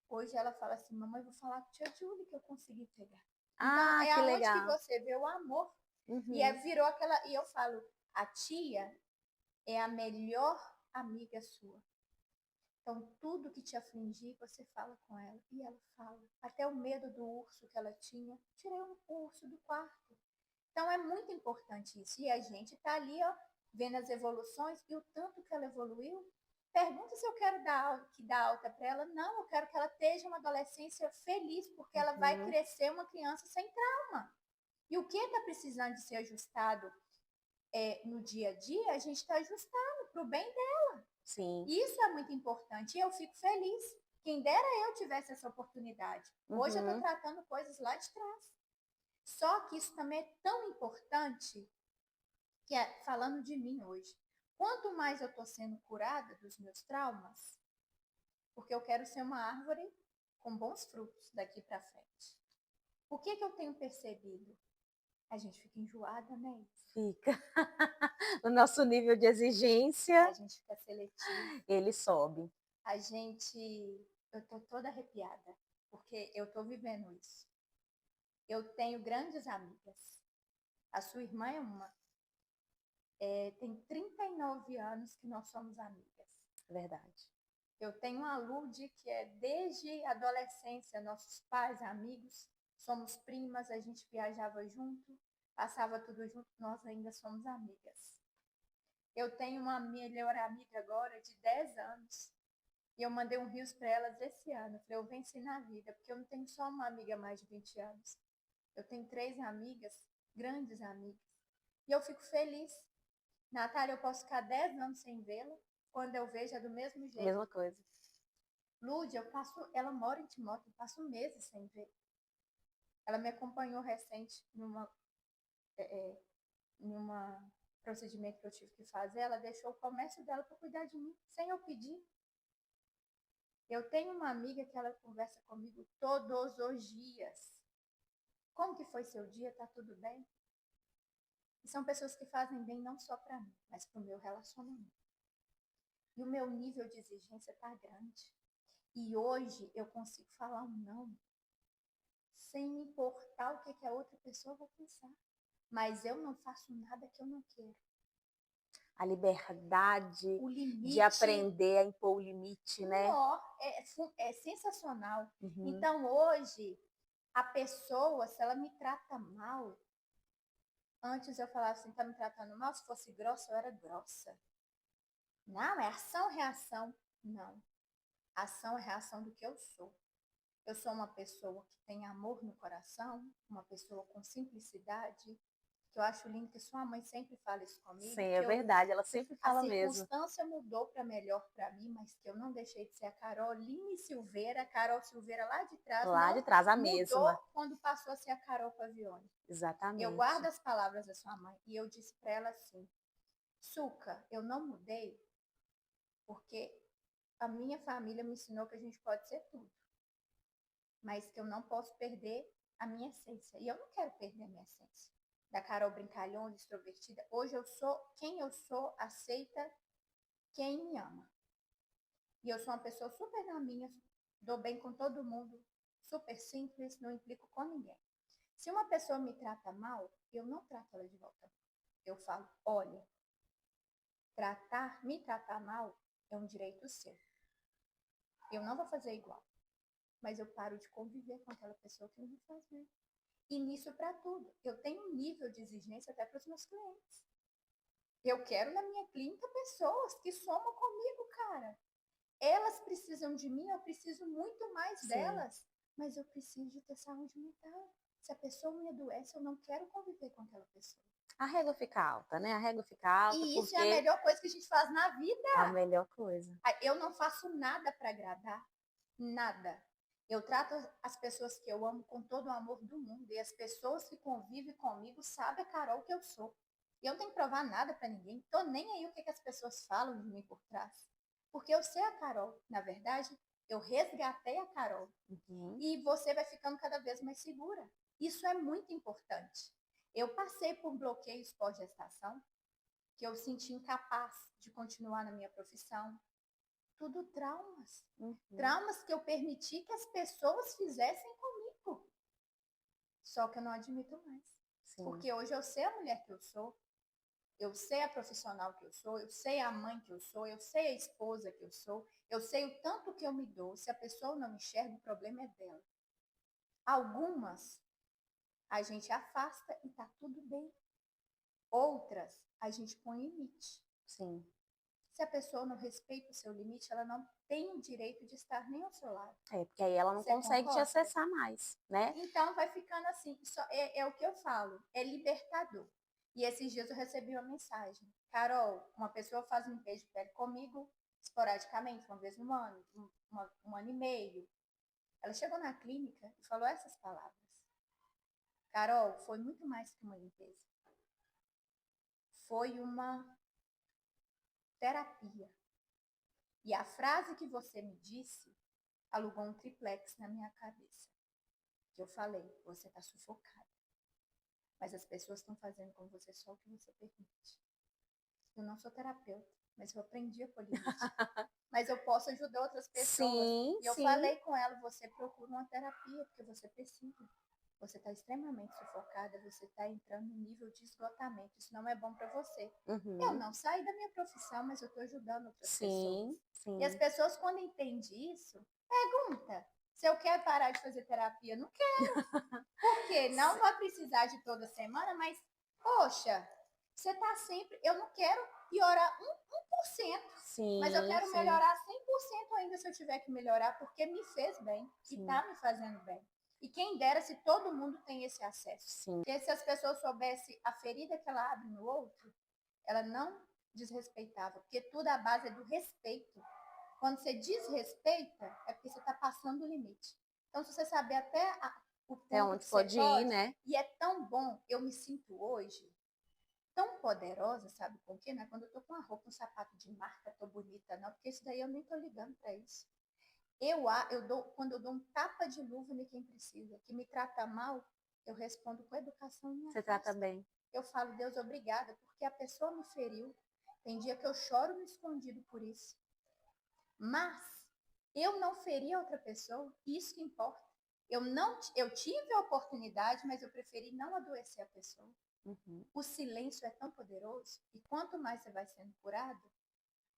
[SPEAKER 1] Hoje ela fala assim, mamãe, vou falar com a tia Julie que eu consegui pegar. Então, é aonde que você vê o amor. E virou aquela... E eu falo, a tia é a melhor amiga sua. Então, tudo que te afligir, você fala com ela. E ela fala. Até o medo do urso que ela tinha, tirei um urso do quarto. Então, é muito importante isso. E a gente está ali, ó, vendo as evoluções e o tanto que ela evoluiu. Pergunta se eu quero dar alta para ela. Não, eu quero que ela esteja uma adolescência feliz, porque ela vai crescer uma criança sem trauma. E o que está precisando de ser ajustado no dia a dia, a gente está ajustando para o bem dela.
[SPEAKER 2] Sim.
[SPEAKER 1] Isso é muito importante e eu fico feliz. Quem dera eu tivesse essa oportunidade. Hoje eu estou tratando coisas lá de trás. Só que isso também é tão importante, que falando de mim hoje. Quanto mais eu estou sendo curada dos meus traumas, porque eu quero ser uma árvore com bons frutos daqui para frente. O que eu tenho percebido? A gente fica enjoada, né?
[SPEAKER 2] Fica. O nosso nível de exigência,
[SPEAKER 1] a gente fica seletivo.
[SPEAKER 2] Ele sobe.
[SPEAKER 1] Eu tô toda arrepiada, porque eu tô vivendo isso. Eu tenho grandes amigas. A sua irmã é uma. Tem 39 anos que nós somos amigas.
[SPEAKER 2] Verdade.
[SPEAKER 1] Eu tenho uma Lude que é desde a adolescência, nossos pais, amigos, somos primas, a gente viajava junto, passava tudo junto, nós ainda somos amigas. Eu tenho uma melhor amiga agora de 10 anos, e eu mandei um rios para elas esse ano. Eu falei, eu venci na vida, porque eu não tenho só uma amiga mais de 20 anos. Eu tenho 3 amigas, grandes amigas. E eu fico feliz. Natália, eu posso ficar 10 anos sem vê-la, quando eu vejo é do mesmo jeito.
[SPEAKER 2] Mesma coisa.
[SPEAKER 1] Lúdia, ela mora em Timóteo, eu passo meses sem ver. Ela me acompanhou recente numa procedimento que eu tive que fazer. Ela deixou o comércio dela para cuidar de mim, sem eu pedir. Eu tenho uma amiga que ela conversa comigo todos os dias. Como que foi seu dia? Tá tudo bem? E são pessoas que fazem bem não só para mim, mas para o meu relacionamento. E o meu nível de exigência tá grande. E hoje eu consigo falar um não, sem me importar o que a outra pessoa vai pensar. Mas eu não faço nada que eu não quero.
[SPEAKER 2] A liberdade de aprender a impor o limite, né?
[SPEAKER 1] É sensacional. Então, hoje, a pessoa, se ela me trata mal, antes eu falava assim, tá me tratando mal, se fosse grossa, eu era grossa. Não, é ação, reação. Não. Ação é reação do que eu sou. Eu sou uma pessoa que tem amor no coração, uma pessoa com simplicidade, que eu acho lindo que sua mãe sempre fala isso comigo,
[SPEAKER 2] Sim,
[SPEAKER 1] que
[SPEAKER 2] é verdade, ela sempre
[SPEAKER 1] a
[SPEAKER 2] fala mesmo.
[SPEAKER 1] circunstância mudou para melhor para mim, mas que eu não deixei de ser a Caroline Silveira, Carol Silveira lá de trás,
[SPEAKER 2] Lá de
[SPEAKER 1] não
[SPEAKER 2] trás, a
[SPEAKER 1] mudou
[SPEAKER 2] mesma.
[SPEAKER 1] quando passou a ser a Carol Pavione. Eu guardo
[SPEAKER 2] Exatamente.
[SPEAKER 1] as palavras da sua mãe e eu disse para ela assim, Suca, eu não mudei porque a minha família me ensinou que a gente pode ser tudo, mas que eu não posso perder a minha essência. E eu não quero perder a minha essência. Da Carol brincalhona, extrovertida. Hoje eu sou quem eu sou, aceita quem me ama. E eu sou uma pessoa super na minha, dou bem com todo mundo, super simples, não implico com ninguém. Se uma pessoa me trata mal, eu não trato ela de volta. Eu falo, olha, me tratar mal é um direito seu. Eu não vou fazer igual, mas eu paro de conviver com aquela pessoa que me faz bem. E nisso para tudo. Eu tenho um nível de exigência até para os meus clientes. Eu quero na minha clínica pessoas que somam comigo, cara. Elas precisam de mim, eu preciso muito mais
[SPEAKER 2] Sim.
[SPEAKER 1] delas, mas eu preciso de ter saúde mental. Se a pessoa me adoece, eu não quero conviver com aquela pessoa.
[SPEAKER 2] A régua fica alta, né? A régua fica alta
[SPEAKER 1] E isso é a
[SPEAKER 2] porque
[SPEAKER 1] melhor coisa que a gente faz na vida.
[SPEAKER 2] é a melhor coisa.
[SPEAKER 1] Eu não faço nada para agradar, nada. Eu trato as pessoas que eu amo com todo o amor do mundo e as pessoas que convivem comigo sabem a Carol que eu sou. E eu não tenho que provar nada para ninguém. Tô nem aí o que as pessoas falam de mim por trás. Porque eu sei a Carol. Na verdade, eu resgatei a Carol.
[SPEAKER 2] Uhum.
[SPEAKER 1] E você vai ficando cada vez mais segura. Isso é muito importante. Eu passei por bloqueios pós-gestação, que eu senti incapaz de continuar na minha profissão. Tudo traumas.
[SPEAKER 2] Uhum.
[SPEAKER 1] Traumas que eu permiti que as pessoas fizessem comigo. Só que eu não admito mais.
[SPEAKER 2] Sim.
[SPEAKER 1] Porque hoje eu sei a mulher que eu sou, eu sei a profissional que eu sei a mãe que eu sou, eu sei a esposa que eu sei o tanto que eu me dou. Se a pessoa não me enxerga, o problema é dela. Algumas a gente afasta e tá tudo bem. Outras a gente põe limite.
[SPEAKER 2] Sim.
[SPEAKER 1] Se a pessoa não respeita o seu limite, ela não tem o direito de estar nem ao seu lado.
[SPEAKER 2] É, porque aí ela não
[SPEAKER 1] Você
[SPEAKER 2] consegue te
[SPEAKER 1] concorda?
[SPEAKER 2] acessar mais, né?
[SPEAKER 1] Então vai ficando assim. É o que eu falo, é libertador. E esses dias eu recebi uma mensagem. Carol, uma pessoa faz limpeza de pele comigo esporadicamente, uma vez no ano, um ano e meio. Ela chegou na clínica e falou essas palavras. Carol, foi muito mais que uma limpeza. Foi uma terapia. E a frase que você me disse alugou um triplex na minha cabeça. Que eu falei, você está sufocada. Mas as pessoas estão fazendo com você só o que você permite. Eu não sou terapeuta, mas eu aprendi a pôr limite. Mas eu posso ajudar outras pessoas.
[SPEAKER 2] Sim,
[SPEAKER 1] E eu
[SPEAKER 2] sim.
[SPEAKER 1] falei com ela, você procura uma terapia, porque você precisa. Você está extremamente sufocada, você está entrando no nível de esgotamento. Isso não é bom para você.
[SPEAKER 2] Uhum.
[SPEAKER 1] Eu não saí da minha profissão, mas eu estou ajudando outras pessoas.
[SPEAKER 2] Sim.
[SPEAKER 1] E as pessoas, quando entendem isso, pergunta se eu quero parar de fazer terapia. Não quero. Porque não vai precisar de toda semana, mas, poxa, você está sempre... Eu não quero piorar 1%.
[SPEAKER 2] Sim,
[SPEAKER 1] mas eu quero
[SPEAKER 2] sim.
[SPEAKER 1] melhorar 100% ainda se eu tiver que melhorar, porque me fez bem e
[SPEAKER 2] Sim.
[SPEAKER 1] está me fazendo bem. E quem dera se todo mundo tem esse acesso.
[SPEAKER 2] Sim.
[SPEAKER 1] Porque se as pessoas soubessem a ferida que ela abre no outro, ela não desrespeitava. Porque tudo à base é do respeito. Quando você desrespeita, é porque você está passando o limite. Então, se você saber até o ponto
[SPEAKER 2] onde
[SPEAKER 1] que
[SPEAKER 2] pode
[SPEAKER 1] você pode,
[SPEAKER 2] ir, né?
[SPEAKER 1] e é tão bom, eu me sinto hoje tão poderosa, sabe por quê? Não é quando eu tô com uma roupa, um sapato de marca, tô bonita, não, porque isso daí eu nem tô ligando para isso. Quando eu dou um tapa de luva em quem precisa, que me trata mal, eu respondo com educação e me
[SPEAKER 2] Você trata bem.
[SPEAKER 1] Eu falo, Deus, obrigada, porque a pessoa me feriu. Tem dia que eu choro no escondido por isso. Mas eu não feri a outra pessoa, isso que importa. Eu tive a oportunidade, mas eu preferi não adoecer a pessoa.
[SPEAKER 2] Uhum.
[SPEAKER 1] O silêncio é tão poderoso e quanto mais você vai sendo curado,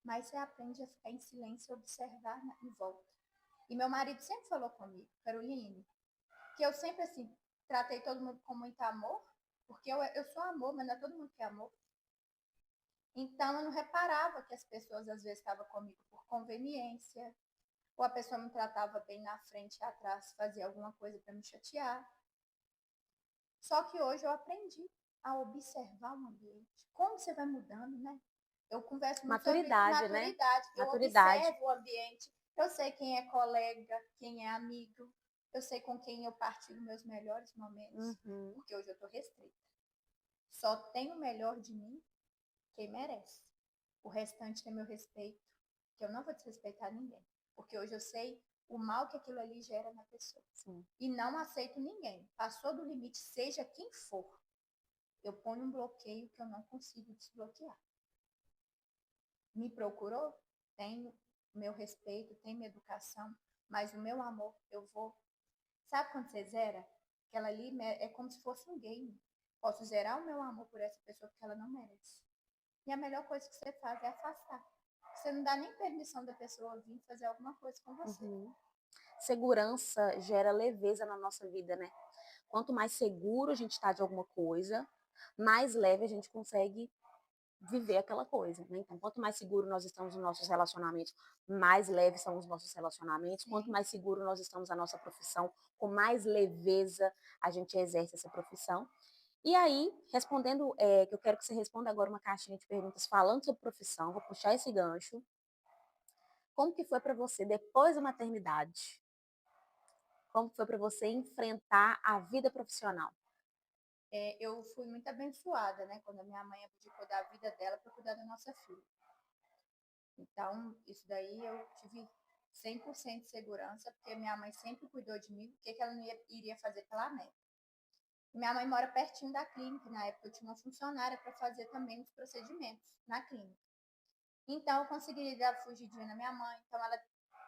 [SPEAKER 1] mais você aprende a ficar em silêncio e observar em volta. E meu marido sempre falou comigo, Caroline, que eu sempre assim tratei todo mundo com muito amor, porque eu sou amor, mas não é todo mundo que é amor. Então eu não reparava que as pessoas às vezes estavam comigo por conveniência, ou a pessoa me tratava bem na frente e atrás, fazia alguma coisa para me chatear. Só que hoje eu aprendi a observar o ambiente. Como você vai mudando, né? Eu converso muito sobre
[SPEAKER 2] Maturidade, né?
[SPEAKER 1] maturidade. Eu
[SPEAKER 2] Maturidade.
[SPEAKER 1] observo o ambiente. Eu sei quem é colega, quem é amigo. Eu sei com quem eu partilho meus melhores momentos. Porque hoje eu estou restrita. Só tem o melhor de mim quem merece. O restante tem meu respeito, que eu não vou desrespeitar ninguém. Porque hoje eu sei o mal que aquilo ali gera na pessoa.
[SPEAKER 2] Sim.
[SPEAKER 1] E não aceito ninguém. Passou do limite, seja quem for. Eu ponho um bloqueio que eu não consigo desbloquear. Me procurou? Tenho meu respeito, tenho minha educação, mas o meu amor, eu vou... Sabe quando você zera? Aquela ali é como se fosse um game. Posso zerar o meu amor por essa pessoa porque ela não merece. E a melhor coisa que você faz é afastar. Você não dá nem permissão da pessoa vir fazer alguma coisa com você.
[SPEAKER 2] Segurança gera leveza na nossa vida, né? Quanto mais seguro a gente está de alguma coisa, mais leve a gente consegue viver aquela coisa, né? Então, quanto mais seguro nós estamos nos nossos relacionamentos, mais leves são os nossos relacionamentos. Sim. Quanto mais seguro nós estamos na nossa profissão, com mais leveza a gente exerce essa profissão. E aí, respondendo, que eu quero que você responda agora uma caixinha de perguntas falando sobre profissão, vou puxar esse gancho. Como que foi para você depois da maternidade? Como foi para você enfrentar a vida profissional?
[SPEAKER 1] Eu fui muito abençoada, né? Quando a minha mãe abdicou da vida dela para cuidar da nossa filha. Então, isso daí eu tive 100% de segurança, porque minha mãe sempre cuidou de mim, o que ela não iria fazer pela neta. Minha mãe mora pertinho da clínica, na época eu tinha uma funcionária para fazer também os procedimentos na clínica. Então, eu consegui dar fugidinha na minha mãe. Então, ela,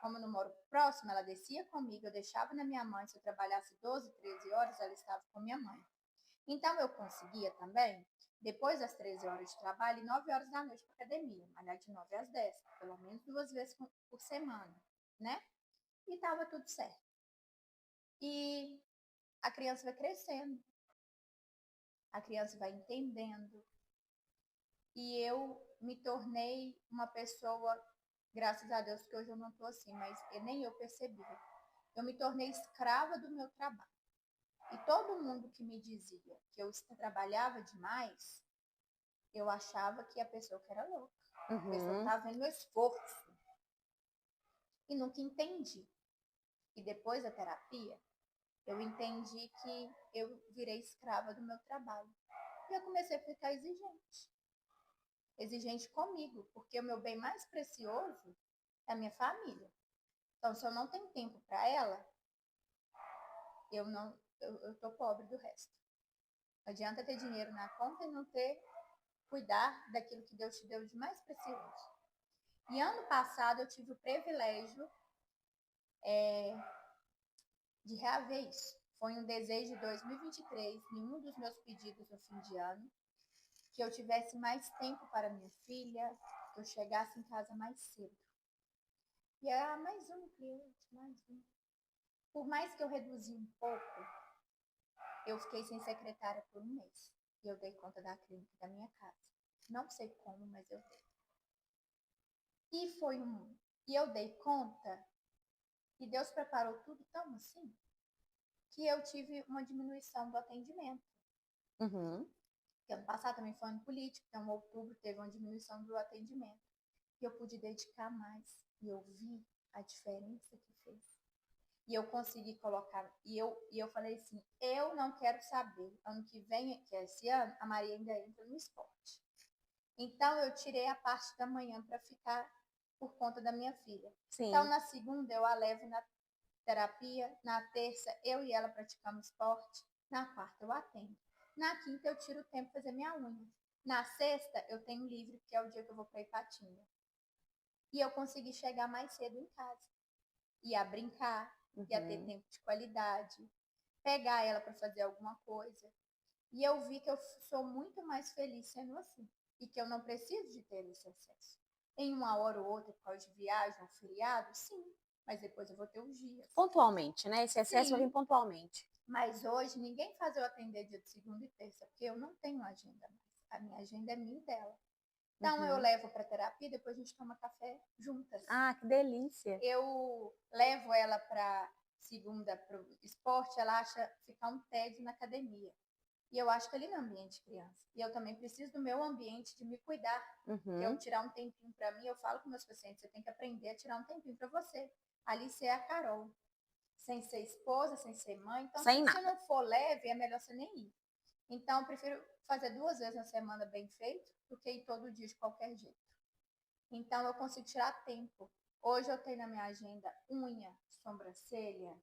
[SPEAKER 1] como eu não moro próximo, ela descia comigo, eu deixava na minha mãe. Se eu trabalhasse 12, 13 horas, ela estava com minha mãe. Então, eu conseguia também, depois das 13 horas de trabalho, e 9 horas da noite para academia, malhar de 9 às 10, pelo menos 2 vezes por semana, né? E estava tudo certo. E a criança vai crescendo, a criança vai entendendo, e eu me tornei uma pessoa, graças a Deus que hoje eu não estou assim, mas nem eu percebi. Eu me tornei escrava do meu trabalho. E todo mundo que me dizia que eu trabalhava demais, eu achava que a pessoa que era louca. A pessoa estava vendo meu esforço. E nunca entendi. E depois da terapia, eu entendi que eu virei escrava do meu trabalho. E eu comecei a ficar exigente. Exigente comigo, porque o meu bem mais precioso é a minha família. Então, se eu não tenho tempo para ela, eu tô pobre do resto. Não adianta ter dinheiro na conta e não cuidar daquilo que Deus te deu de mais precioso. E ano passado eu tive o privilégio de reaver isso. Foi um desejo de 2023, nenhum dos meus pedidos no fim de ano, que eu tivesse mais tempo para minha filha, que eu chegasse em casa mais cedo. E mais um cliente, mais um. Por mais que eu reduzi um pouco, eu fiquei sem secretária por um mês. E eu dei conta da clínica da minha casa. Não sei como, mas eu dei. E eu dei conta, e Deus preparou tudo tão assim, que eu tive uma diminuição do atendimento. Porque ano passado também foi ano político, então em outubro teve uma diminuição do atendimento. E eu pude dedicar mais. E eu vi a diferença que fez. E eu consegui colocar, e eu falei assim, eu não quero saber, ano que vem, que é esse ano, a Maria ainda entra no esporte. Então, eu tirei a parte da manhã para ficar por conta da minha filha. Sim. Então, na segunda, eu a levo na terapia, na terça, eu e ela praticamos esporte, na quarta, eu atendo. Na quinta, eu tiro o tempo para fazer minha unha. Na sexta, eu tenho livre, que é o dia que eu vou para Ipatinga. E eu consegui chegar mais cedo em casa. Ia brincar, ia ter tempo de qualidade, pegar ela para fazer alguma coisa. E eu vi que eu sou muito mais feliz sendo assim. E que eu não preciso de ter esse acesso. Em uma hora ou outra, por causa de viagem, um feriado, sim. Mas depois eu vou ter os dias.
[SPEAKER 2] Pontualmente, né? Esse acesso vai vir pontualmente.
[SPEAKER 1] Mas hoje ninguém faz eu atender dia de segunda e terça, porque eu não tenho agenda mais. A minha agenda é minha e dela. Então, eu levo para terapia, depois a gente toma café juntas.
[SPEAKER 2] Ah, que delícia.
[SPEAKER 1] Eu levo ela para segunda para o esporte, ela acha ficar um tédio na academia. E eu acho que ali no ambiente criança. E eu também preciso do meu ambiente de me cuidar. Que eu tirar um tempinho para mim, eu falo com meus pacientes, você tem que aprender a tirar um tempinho para você. Ali você é a Carol. Sem ser esposa, sem ser mãe. Então,
[SPEAKER 2] sem
[SPEAKER 1] se
[SPEAKER 2] nada.
[SPEAKER 1] você não for leve, é melhor você nem ir. Então, eu prefiro fazer 2 vezes na semana bem feito do que ir todo dia de qualquer jeito. Então, eu consigo tirar tempo. Hoje eu tenho na minha agenda unha, sobrancelha,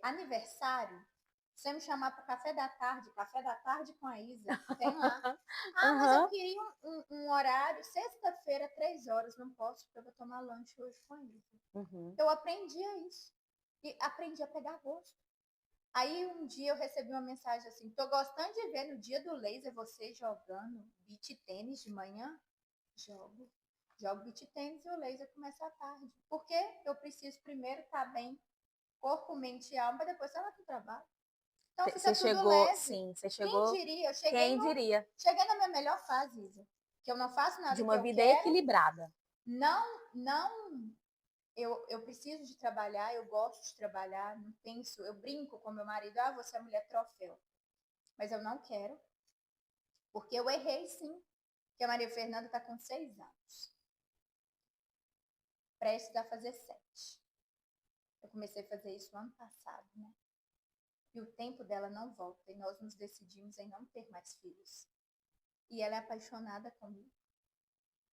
[SPEAKER 1] aniversário. Se você me chamar para café da tarde com a Isa, tem lá. Ah, mas eu queria um horário, sexta-feira, 3 horas, não posso, porque eu vou tomar lanche hoje com a Isa. Eu aprendi a isso. E aprendi a pegar gosto. Aí um dia eu recebi uma mensagem assim, tô gostando de ver no dia do laser você jogando beach tênis de manhã? Jogo. Jogo beach tênis e o laser começa à tarde. Porque eu preciso primeiro estar bem, corpo, mente e alma, para depois estar lá no trabalho. Então fica tudo
[SPEAKER 2] chegou,
[SPEAKER 1] leve.
[SPEAKER 2] sim, você chegou.
[SPEAKER 1] Quem diria? Eu
[SPEAKER 2] Quem diria?
[SPEAKER 1] Cheguei na minha melhor fase, Isa. Que eu não faço nada
[SPEAKER 2] de uma
[SPEAKER 1] que eu
[SPEAKER 2] vida
[SPEAKER 1] quero.
[SPEAKER 2] equilibrada.
[SPEAKER 1] Eu preciso de trabalhar, eu gosto de trabalhar, não penso, eu brinco com meu marido, você é mulher troféu. Mas eu não quero, porque eu errei sim, que a Maria Fernanda está com 6 anos. Prestes a fazer 7. Eu comecei a fazer isso ano passado, né? E o tempo dela não volta, e nós nos decidimos em não ter mais filhos. E ela é apaixonada comigo.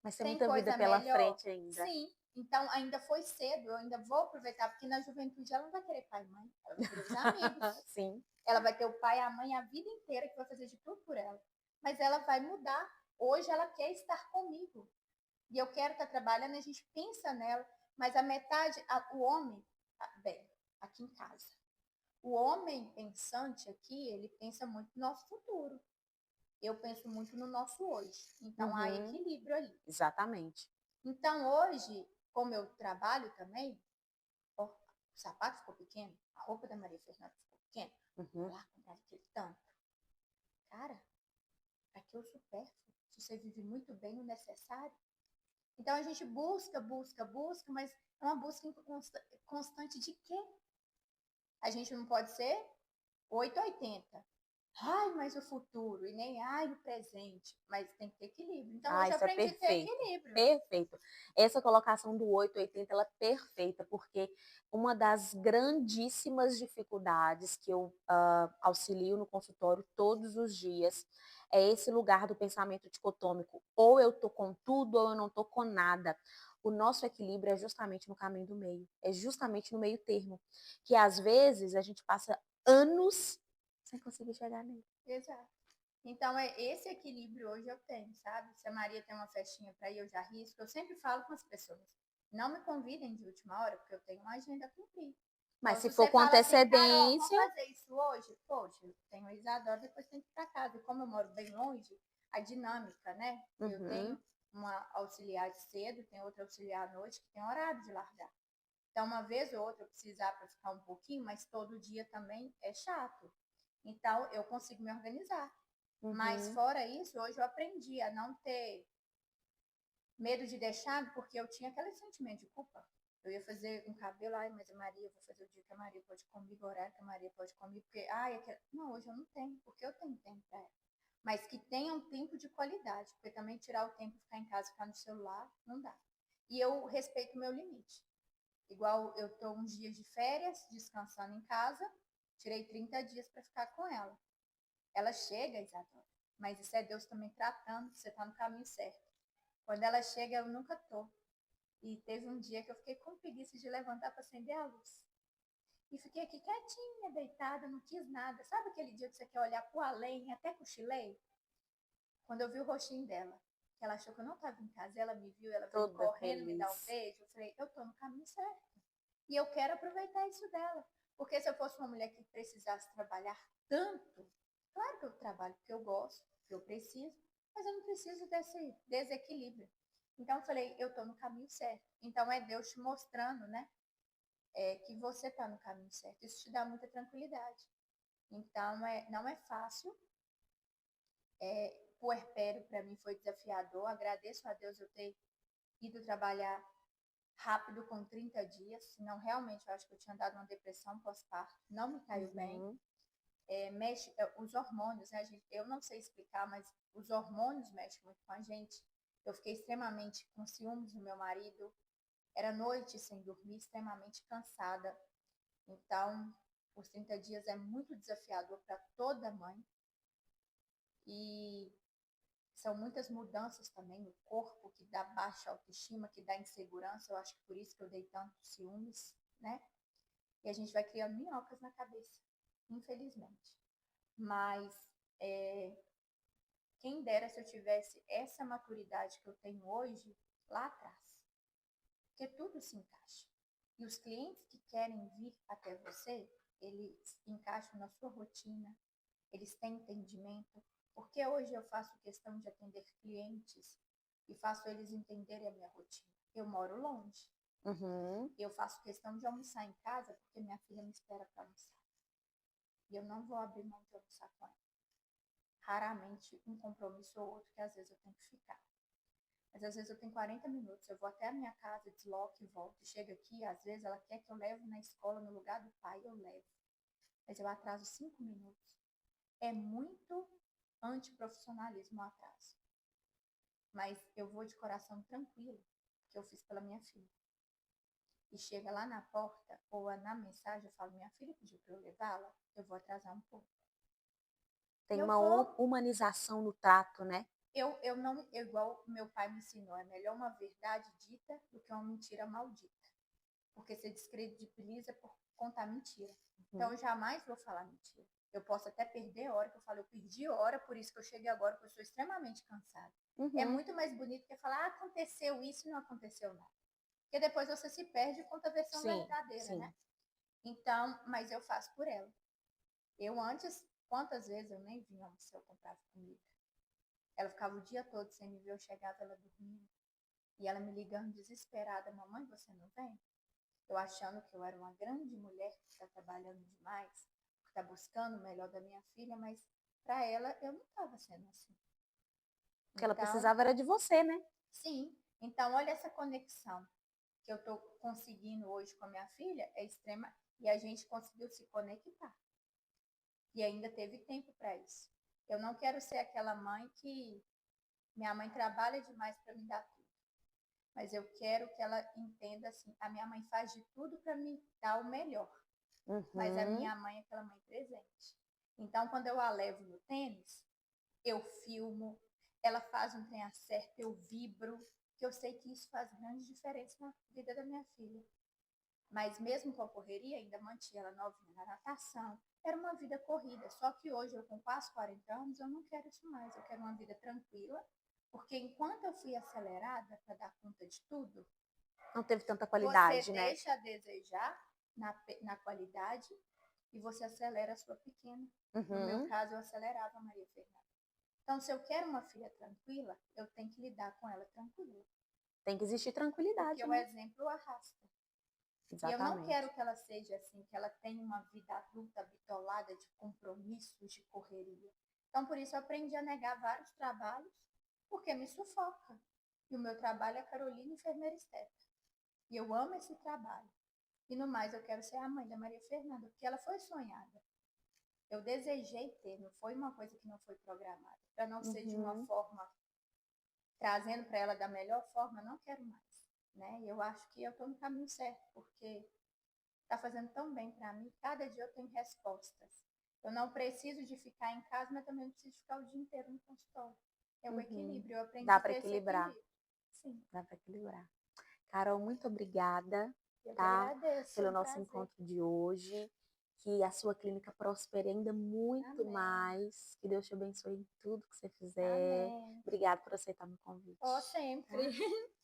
[SPEAKER 2] Mas tem muita vida pela frente ainda.
[SPEAKER 1] Sim, então ainda foi cedo, eu ainda vou aproveitar, porque na juventude ela não vai querer pai e mãe, ela vai querer os amigos.
[SPEAKER 2] Sim.
[SPEAKER 1] Ela vai ter o pai e a mãe a vida inteira que vai fazer de tudo por ela. Mas ela vai mudar. Hoje ela quer estar comigo. E eu quero estar trabalhando, a gente pensa nela, mas a metade, o homem, bem, aqui em casa, o homem pensante aqui, ele pensa muito no nosso futuro. Eu penso muito no nosso hoje. Então há equilíbrio ali.
[SPEAKER 2] Exatamente.
[SPEAKER 1] Então hoje, como eu trabalho também, o sapato ficou pequeno, a roupa da Maria Fernanda ficou pequena, lá comprar aquele tanto. Cara, aqui é o supérfluo. Se você vive muito bem o necessário. Então a gente busca, mas é uma busca constante de quê? A gente não pode ser 880. Ai, mas o futuro, e nem o presente, mas tem que ter equilíbrio. Então hoje eu aprendi a ter equilíbrio.
[SPEAKER 2] Perfeito. Essa colocação do 880, ela é perfeita, porque uma das grandíssimas dificuldades que eu auxilio no consultório todos os dias é esse lugar do pensamento dicotômico. Ou eu tô com tudo, ou eu não tô com nada. O nosso equilíbrio é justamente no caminho do meio, é justamente no meio termo, que às vezes a gente passa anos sem conseguir chegar nele.
[SPEAKER 1] Exato. Então, esse equilíbrio hoje eu tenho, sabe? Se a Maria tem uma festinha para ir, eu já risco. Eu sempre falo com as pessoas, não me convidem de última hora, porque eu tenho uma agenda a cumprir.
[SPEAKER 2] Mas
[SPEAKER 1] então,
[SPEAKER 2] se for com antecedência...
[SPEAKER 1] Assim, vamos fazer isso hoje? Poxa, eu tenho a Isadora, depois tem que ir para casa. E como eu moro bem longe, a dinâmica, né? Eu tenho uma auxiliar de cedo, tem outra auxiliar à noite, que tem horário de largar. Então, uma vez ou outra eu precisar para ficar um pouquinho, mas todo dia também é chato. Então, eu consigo me organizar. Mas fora isso, hoje eu aprendi a não ter medo de deixar, porque eu tinha aquele sentimento de culpa. Eu ia fazer um cabelo, mas a Maria, eu vou fazer o dia que a Maria pode comigo, o horário que a Maria pode comigo, porque, não, hoje eu não tenho, porque eu tenho tempo para ela. Mas que tenha um tempo de qualidade, porque também tirar o tempo de ficar em casa, ficar no celular, não dá. E eu respeito o meu limite. Igual eu estou uns dias de férias, descansando em casa, tirei 30 dias para ficar com ela. Ela chega, Isadora, mas isso é Deus também tratando, você está no caminho certo. Quando ela chega, eu nunca tô. E teve um dia que eu fiquei com preguiça de levantar para acender a luz. E fiquei aqui quietinha, deitada, não quis nada. Sabe aquele dia que você quer olhar pro além, até cochilei? Quando eu vi o rostinho dela, que ela achou que eu não estava em casa, ela me viu, ela veio correndo me dar um beijo, eu falei, eu tô no caminho certo. E eu quero aproveitar isso dela. Porque se eu fosse uma mulher que precisasse trabalhar tanto, claro que eu trabalho porque eu gosto, porque eu preciso, mas eu não preciso desse desequilíbrio. Então eu falei, eu estou no caminho certo. Então é Deus te mostrando, né? Que você está no caminho certo. Isso te dá muita tranquilidade. Então não é fácil. puerpério para mim foi desafiador. Agradeço a Deus eu ter ido trabalhar rápido com 30 dias, senão realmente eu acho que eu tinha dado uma depressão pós-parto, não me caiu bem. Os hormônios, né, gente? Eu não sei explicar, mas os hormônios mexem muito com a gente. Eu fiquei extremamente com ciúmes do meu marido, era noite sem dormir, extremamente cansada. Então, os 30 dias é muito desafiador para toda mãe. E são muitas mudanças também no corpo, que dá baixa autoestima, que dá insegurança. Eu acho que por isso que eu dei tanto ciúmes, né? E a gente vai criando minhocas na cabeça, infelizmente. Mas quem dera se eu tivesse essa maturidade que eu tenho hoje lá atrás. Porque tudo se encaixa. E os clientes que querem vir até você, eles encaixam na sua rotina, eles têm entendimento. Porque hoje eu faço questão de atender clientes e faço eles entenderem a minha rotina. Eu moro longe. Eu faço questão de almoçar em casa porque minha filha me espera para almoçar. E eu não vou abrir mão de almoçar com ela. Raramente um compromisso ou outro que às vezes eu tenho que ficar. Mas às vezes eu tenho 40 minutos, eu vou até a minha casa, desloco e volto. E chego aqui, às vezes ela quer que eu leve na escola, no lugar do pai, eu levo. Mas eu atraso 5 minutos. É muito antiprofissionalismo o atraso. Mas eu vou de coração tranquilo, que eu fiz pela minha filha. E chega lá na porta, ou na mensagem, eu falo, minha filha pediu para eu levá-la, eu vou atrasar um pouco.
[SPEAKER 2] Tem uma humanização no trato, né?
[SPEAKER 1] Eu não, igual meu pai me ensinou, é melhor uma verdade dita do que uma mentira maldita. Porque você descredibiliza por contar mentira. Então eu jamais vou falar mentira. Eu posso até perder hora, que eu falo, eu perdi hora, por isso que eu cheguei agora, porque eu sou extremamente cansada. É muito mais bonito que falar, aconteceu isso e não aconteceu nada. Porque depois você se perde e conta a versão verdadeira, né? Então, mas eu faço por ela. Eu antes, quantas vezes eu nem vinha almoçar, eu comprava comida. Ela ficava o dia todo sem me ver, eu chegava ela dormindo. E ela me ligando desesperada, mamãe, você não vem? Eu achando que eu era uma grande mulher que está trabalhando demais, que está buscando o melhor da minha filha, mas para ela eu não estava sendo assim.
[SPEAKER 2] O que ela precisava era de você, né?
[SPEAKER 1] Sim. Então, olha essa conexão que eu estou conseguindo hoje com a minha filha, é extrema, e a gente conseguiu se conectar. E ainda teve tempo para isso. Eu não quero ser aquela mãe que minha mãe trabalha demais para me dar tudo. Mas eu quero que ela entenda assim, a minha mãe faz de tudo para me dar o melhor. Mas a minha mãe é aquela mãe presente. Então, quando eu a levo no tênis, eu filmo, ela faz um trem acerto, eu vibro, que eu sei que isso faz grande diferença na vida da minha filha. Mas mesmo com a correria, ainda mantinha ela novinha na natação. Era uma vida corrida, só que hoje, eu com quase 40 anos, eu não quero isso mais. Eu quero uma vida tranquila, porque enquanto eu fui acelerada para dar conta de tudo,
[SPEAKER 2] não teve tanta qualidade,
[SPEAKER 1] você
[SPEAKER 2] né?
[SPEAKER 1] deixa a desejar na qualidade e você acelera a sua pequena. No meu caso, eu acelerava a Maria Fernanda. Então, se eu quero uma filha tranquila, eu tenho que lidar com ela tranquila.
[SPEAKER 2] Tem que existir tranquilidade,
[SPEAKER 1] porque
[SPEAKER 2] né?
[SPEAKER 1] o exemplo arrasta.
[SPEAKER 2] Exatamente.
[SPEAKER 1] E eu não quero que ela seja assim, que ela tenha uma vida adulta bitolada de compromissos, de correria. Então, por isso, eu aprendi a negar vários trabalhos, porque me sufoca. E o meu trabalho é Carolina Enfermeira Esteta. E eu amo esse trabalho. E no mais, eu quero ser a mãe da Maria Fernanda, porque ela foi sonhada. Eu desejei ter, não foi uma coisa que não foi programada. Para não ser de uma forma, trazendo para ela da melhor forma, não quero mais. Né? E eu acho que eu estou no caminho certo, porque está fazendo tão bem para mim. Cada dia eu tenho respostas. Eu não preciso de ficar em casa, mas também não preciso ficar o dia inteiro no consultório. É o equilíbrio. Eu aprendi
[SPEAKER 2] Dá
[SPEAKER 1] a ter
[SPEAKER 2] para
[SPEAKER 1] esse
[SPEAKER 2] equilibrar.
[SPEAKER 1] equilíbrio. Sim.
[SPEAKER 2] Dá para equilibrar. Carol, muito obrigada,
[SPEAKER 1] Eu
[SPEAKER 2] tá?
[SPEAKER 1] agradeço,
[SPEAKER 2] Pelo
[SPEAKER 1] um
[SPEAKER 2] nosso
[SPEAKER 1] prazer.
[SPEAKER 2] encontro de hoje. Que a sua clínica prospere ainda muito
[SPEAKER 1] Amém.
[SPEAKER 2] mais. Que Deus te abençoe em tudo que você fizer.
[SPEAKER 1] Amém.
[SPEAKER 2] Obrigada por aceitar meu convite.
[SPEAKER 1] Sempre.
[SPEAKER 2] Tá?